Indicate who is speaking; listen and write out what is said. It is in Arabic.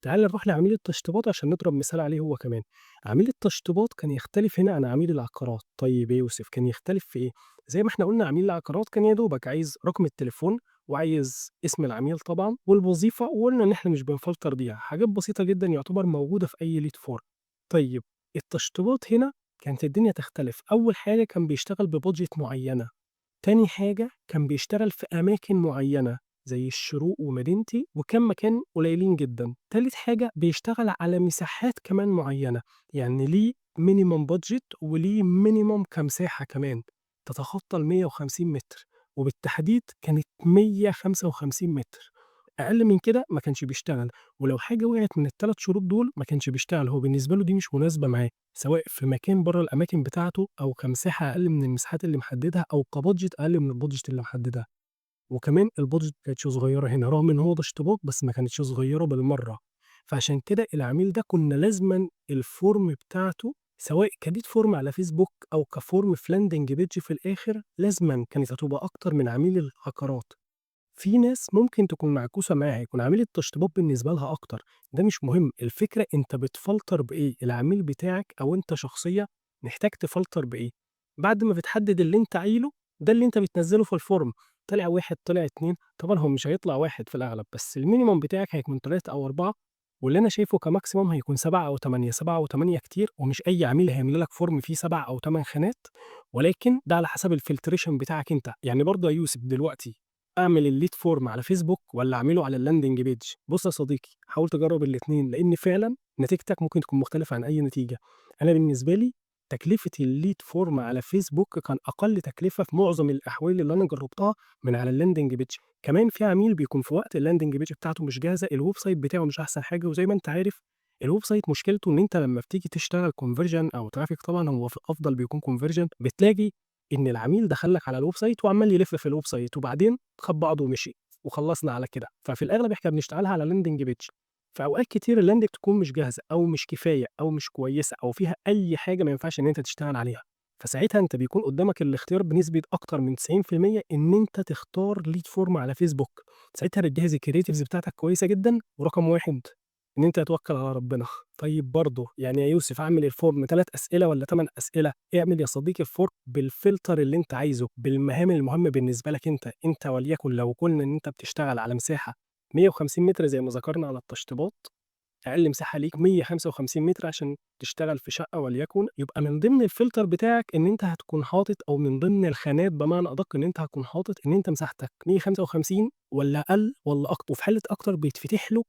Speaker 1: تعالَ نروح لعميل التشطيبات عشان نضرب مثال عليه هو كمان. عميل التشطيبات كان يختلف هنا عن عميل العقارات. طيب يا يوسف كان يختلف في إيه؟ زي ما إحنا قُلنا عميل العقارات كان يا دوبك عايز رقم التليفون وعايز اسم العميل طبعًا والوظيفة، وقُلنا إن إحنا مش بنفلتر بيها، حاجات بسيطة جدًا يعتبر موجودة في أي lead form. طيب التشطيبات هنا كانت الدنيا تختلف. أول حاجة كان بيشتغل بbudget معيّنة. تاني حاجة كان بيشتغل في أماكن معيّنة، زي الشروق ومدينتي وكام مكان قليلين جدًا. تالت حاجة بيشتغل على مساحات كمان معيّنة، يعني ليه minimum budget وليه minimum كمساحة كمان تتخطى ال150 متر، وبالتحديد كانت 155 متر. أقل من كده ما كانش بيشتغل، ولو حاجة وقعت من ال3 شروط دول ما كانش بيشتغل، هو بالنسبة له دي مش مناسبة معاه، سواء في مكان برّه الأماكن بتاعته أو كمساحة أقل من المساحات اللي محددها أو كbudget أقل من الbudget اللي محددها. وكمان الbudget ما كانتش صغيرة هنا، رغم إن هو ده اشتراك بس ما كانتش صغيرة بالمرّة. فعشان كده العميل ده كنا لازمًا الform بتاعته سواء كlead form على فيسبوك أو كform في landing page في الآخر، لازمًا كانت هتبقى أكتر من عميل العقارات. في ناس ممكن تكون معكوسة معاها، يكون عميل التشطيبات بالنسبة لها أكتر، ده مش مهم، الفكرة أنت بتفلتر بإيه، العميل بتاعك أو أنت شخصية محتاج تفلتر بإيه. بعد ما بتحدد اللي أنت عايله، ده اللي أنت بتنزّله في الفورم، طلع 1 طلع 2، طبعًا هو مش هيطلع 1 في الأغلب، بس الminimum بتاعك هيكون 3 أو 4، واللي أنا شايفه كmaximum هيكون 7 أو 8، 7 و8 كتير، ومش أي عميل هيملى لك فورم فيه 7 أو 8 خانات، ولكن ده على حسب الfiltration بتاعك أنت. يعني برضه يا يوسف دلوقتي أعمل الlead form على فيسبوك والّا أعمله على الlanding page؟ بُص يا صديقي، حاول تجرّب الاتنين، لإن فعلًا نتيجتك ممكن تكون مختلفة عن أي نتيجة. أنا بالنسبة لي تكلفة الlead form على فيسبوك كان أقل تكلفة في معظم الأحوال اللي أنا جرّبتها من على الlanding page. كمان في عميل بيكون في وقت الlanding page بتاعته مش جاهزة، الwebsite بتاعه مش أحسن حاجة، وزي ما أنت عارف الwebsite مشكلته إن أنت لمّا بتيجي تشتغل conversion أو traffic، طبعًا هو في الأفضل بيكون conversion، بتلاقي إن العميل دخل لك على الwebsite وعمّال يلِف في الwebsite وبعدين خَد بعضه ومشي وخلّصنا على كده. ففي الأغلب إحنا بنشتغلها على landing page. في أوقات كتير الlanding تكون مش جاهزة أو مش كفاية أو مش كويسة أو فيها أي حاجة ما ينفعش إن أنت تشتغل عليها، فساعتها أنت بيكون قدّامك الاختيار بنسبة أكتر من 90% إن أنت تختار lead form على فيسبوك. ساعتها بتجهّز الcreatives بتاعتك كويسة جدًا، ورقم 1 إن أنت توكّل على ربنا. طيب برضه يعني يا يوسف أعمل الform 3 أسئلة والّا 8 أسئلة؟ اعمل يا صديقي الform بالفلتر اللي أنت عايزه، بالمهام المهمة بالنسبة لك أنت. أنت وليكن لو قُلنا إن أنت بتشتغل على مساحة 150 متر زي ما ذكرنا على التشطيبات، أقل مساحة ليك 155 متر عشان تشتغل في شقة وليكن، يبقى من ضمن الفلتر بتاعك إن أنت هتكون حاطط، أو من ضمن الخانات بمعنى أدق، إن أنت هتكون حاطط إن أنت مساحتك 155 والّا أقل والّا أكتر، وفي حالة أكتر بيتفتح له